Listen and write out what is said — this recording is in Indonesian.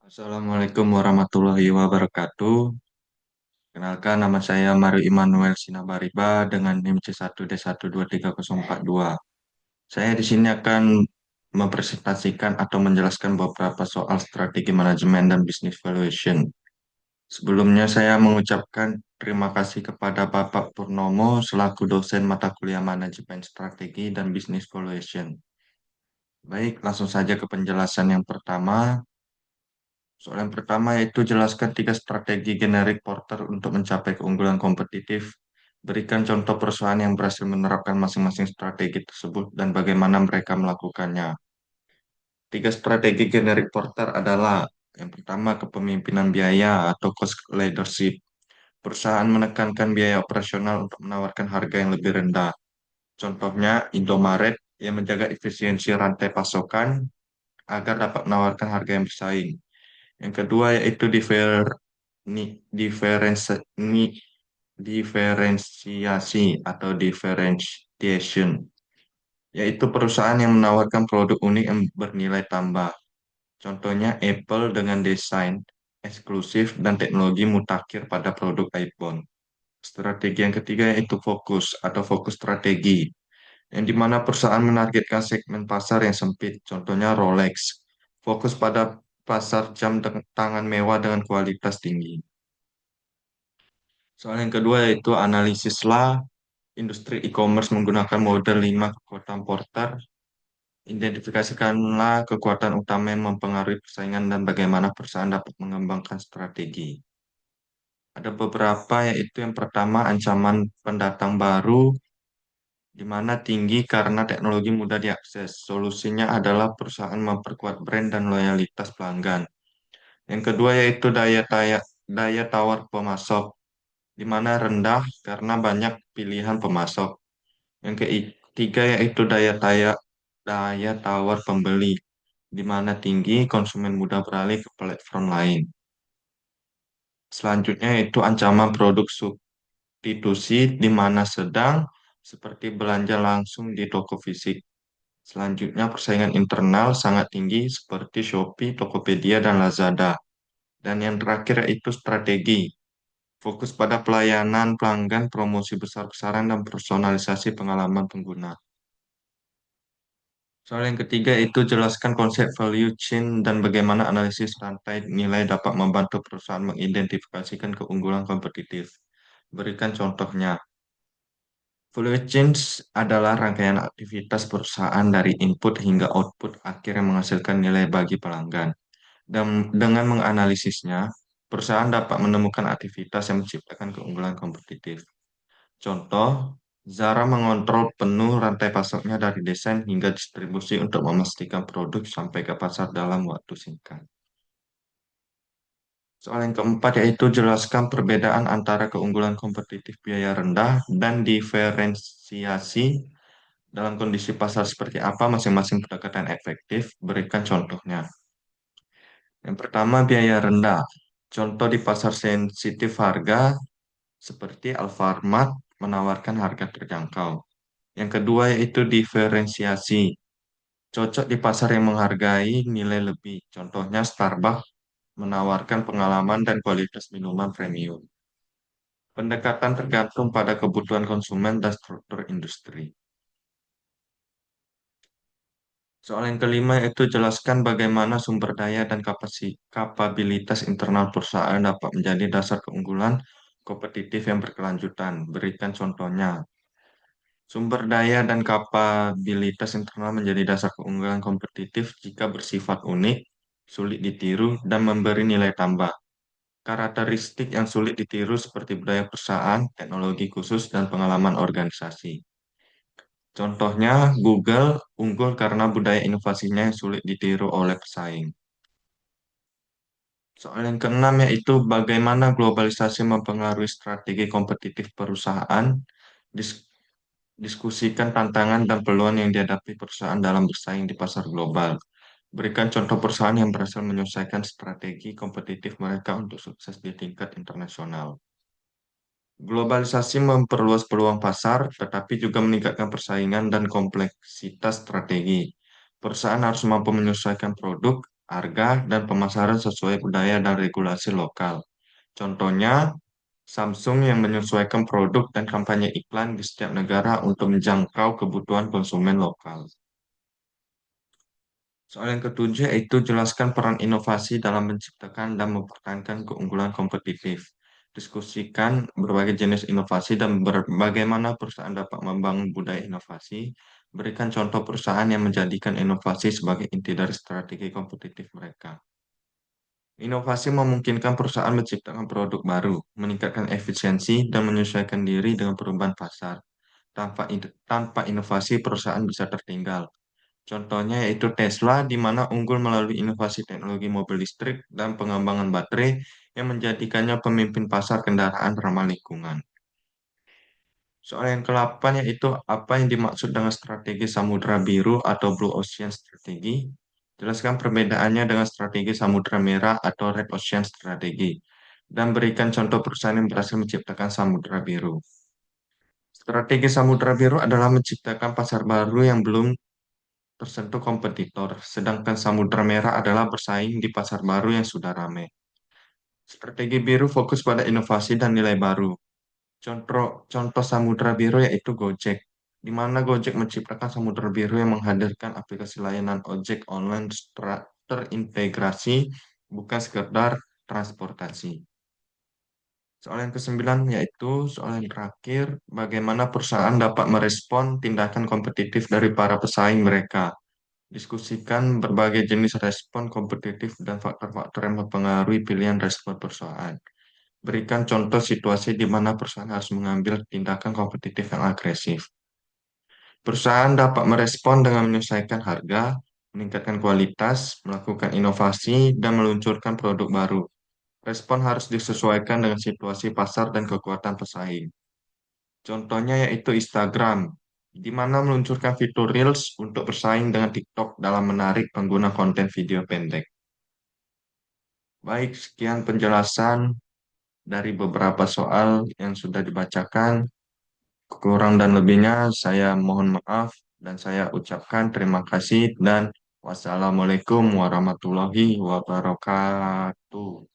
Assalamualaikum warahmatullahi wabarakatuh. Kenalkan nama saya Mario Immanuel Sinabariba dengan NIM C1D1230422. Saya di sini akan mempresentasikan atau menjelaskan beberapa soal strategi manajemen dan business valuation. Sebelumnya saya mengucapkan terima kasih kepada Bapak Purnomo selaku dosen mata kuliah manajemen strategi dan business valuation. Baik, langsung saja ke penjelasan yang pertama. Soal yang pertama yaitu jelaskan tiga strategi generik Porter untuk mencapai keunggulan kompetitif. Berikan contoh perusahaan yang berhasil menerapkan masing-masing strategi tersebut dan bagaimana mereka melakukannya. Tiga strategi generik Porter adalah yang pertama kepemimpinan biaya atau cost leadership. Perusahaan menekankan biaya operasional untuk menawarkan harga yang lebih rendah. Contohnya Indomaret yang menjaga efisiensi rantai pasokan agar dapat menawarkan harga yang bersaing. Yang kedua yaitu diferensi- ni- diferensiasi atau differentiation, yaitu perusahaan yang menawarkan produk unik yang bernilai tambah. Contohnya Apple dengan desain eksklusif dan teknologi mutakhir pada produk iPhone. Strategi yang ketiga yaitu fokus atau fokus strategi, yang dimana perusahaan menargetkan segmen pasar yang sempit, contohnya Rolex, fokus pada pasar jam tangan mewah dengan kualitas tinggi. Soal yang kedua yaitu analisislah industri e-commerce menggunakan model 5 kekuatan Porter. Identifikasikanlah kekuatan utama yang mempengaruhi persaingan dan bagaimana perusahaan dapat mengembangkan strategi. Ada beberapa yaitu yang pertama ancaman pendatang baru di mana tinggi karena teknologi mudah diakses. Solusinya adalah perusahaan memperkuat brand dan loyalitas pelanggan. Yang kedua yaitu daya tawar pemasok, di mana rendah karena banyak pilihan pemasok. Yang ketiga yaitu daya tawar pembeli, di mana tinggi konsumen mudah beralih ke platform lain. Selanjutnya yaitu ancaman produk substitusi, di mana sedang seperti belanja langsung di toko fisik. Selanjutnya, persaingan internal sangat tinggi seperti Shopee, Tokopedia, dan Lazada. Dan yang terakhir yaitu strategi. Fokus pada pelayanan pelanggan, promosi besar-besaran, dan personalisasi pengalaman pengguna. Soal yang ketiga itu jelaskan konsep value chain dan bagaimana analisis rantai nilai dapat membantu perusahaan mengidentifikasikan keunggulan kompetitif. Berikan contohnya. Value chain adalah rangkaian aktivitas perusahaan dari input hingga output akhir yang menghasilkan nilai bagi pelanggan. Dan dengan menganalisisnya, perusahaan dapat menemukan aktivitas yang menciptakan keunggulan kompetitif. Contoh, Zara mengontrol penuh rantai pasoknya dari desain hingga distribusi untuk memastikan produk sampai ke pasar dalam waktu singkat. Soal yang keempat yaitu jelaskan perbedaan antara keunggulan kompetitif biaya rendah dan diferensiasi dalam kondisi pasar seperti apa masing-masing pendekatan efektif. Berikan contohnya. Yang pertama, biaya rendah. Contoh di pasar sensitif harga seperti Alfamart menawarkan harga terjangkau. Yang kedua yaitu diferensiasi. Cocok di pasar yang menghargai nilai lebih. Contohnya Starbucks menawarkan pengalaman dan kualitas minuman premium. Pendekatan tergantung pada kebutuhan konsumen dan struktur industri. Soal yang kelima yaitu jelaskan bagaimana sumber daya dan kapabilitas internal perusahaan dapat menjadi dasar keunggulan kompetitif yang berkelanjutan. Berikan contohnya. Sumber daya dan kapabilitas internal menjadi dasar keunggulan kompetitif jika bersifat unik, sulit ditiru, dan memberi nilai tambah. Karakteristik yang sulit ditiru seperti budaya perusahaan, teknologi khusus, dan pengalaman organisasi. Contohnya, Google unggul karena budaya inovasinya yang sulit ditiru oleh pesaing. Soal yang keenam yaitu bagaimana globalisasi mempengaruhi strategi kompetitif perusahaan. Dis- Diskusikan tantangan dan peluang yang dihadapi perusahaan dalam bersaing di pasar global. Berikan contoh perusahaan yang berhasil menyelesaikan strategi kompetitif mereka untuk sukses di tingkat internasional. Globalisasi memperluas peluang pasar, tetapi juga meningkatkan persaingan dan kompleksitas strategi. Perusahaan harus mampu menyesuaikan produk, harga, dan pemasaran sesuai budaya dan regulasi lokal. Contohnya, Samsung yang menyesuaikan produk dan kampanye iklan di setiap negara untuk menjangkau kebutuhan konsumen lokal. Soal yang ketujuh yaitu jelaskan peran inovasi dalam menciptakan dan mempertahankan keunggulan kompetitif. Diskusikan berbagai jenis inovasi dan bagaimana perusahaan dapat membangun budaya inovasi. Berikan contoh perusahaan yang menjadikan inovasi sebagai inti dari strategi kompetitif mereka. Inovasi memungkinkan perusahaan menciptakan produk baru, meningkatkan efisiensi, dan menyesuaikan diri dengan perubahan pasar. Tanpa inovasi, perusahaan bisa tertinggal. Contohnya yaitu Tesla, di mana unggul melalui inovasi teknologi mobil listrik dan pengembangan baterai yang menjadikannya pemimpin pasar kendaraan ramah lingkungan. Soal yang ke-8 yaitu apa yang dimaksud dengan strategi Samudra Biru atau Blue Ocean Strategy. Jelaskan perbedaannya dengan strategi Samudra Merah atau Red Ocean Strategy. Dan berikan contoh perusahaan yang berhasil menciptakan Samudra Biru. Strategi Samudra Biru adalah menciptakan pasar baru yang belum tersentuh kompetitor, sedangkan Samudra Merah adalah bersaing di pasar baru yang sudah ramai. Strategi biru fokus pada inovasi dan nilai baru. Contoh Samudra Biru yaitu Gojek, di mana Gojek menciptakan Samudra Biru yang menghadirkan aplikasi layanan ojek online terintegrasi, bukan sekedar transportasi. Soal yang kesembilan yaitu soal yang terakhir, bagaimana perusahaan dapat merespon tindakan kompetitif dari para pesaing mereka. Diskusikan berbagai jenis respon kompetitif dan faktor-faktor yang mempengaruhi pilihan respon perusahaan. Berikan contoh situasi di mana perusahaan harus mengambil tindakan kompetitif yang agresif. Perusahaan dapat merespon dengan menyesuaikan harga, meningkatkan kualitas, melakukan inovasi, dan meluncurkan produk baru. Respon harus disesuaikan dengan situasi pasar dan kekuatan pesaing. Contohnya yaitu Instagram, di mana meluncurkan fitur Reels untuk bersaing dengan TikTok dalam menarik pengguna konten video pendek. Baik, sekian penjelasan dari beberapa soal yang sudah dibacakan. Kurang dan lebihnya saya mohon maaf dan saya ucapkan terima kasih dan wassalamualaikum warahmatullahi wabarakatuh.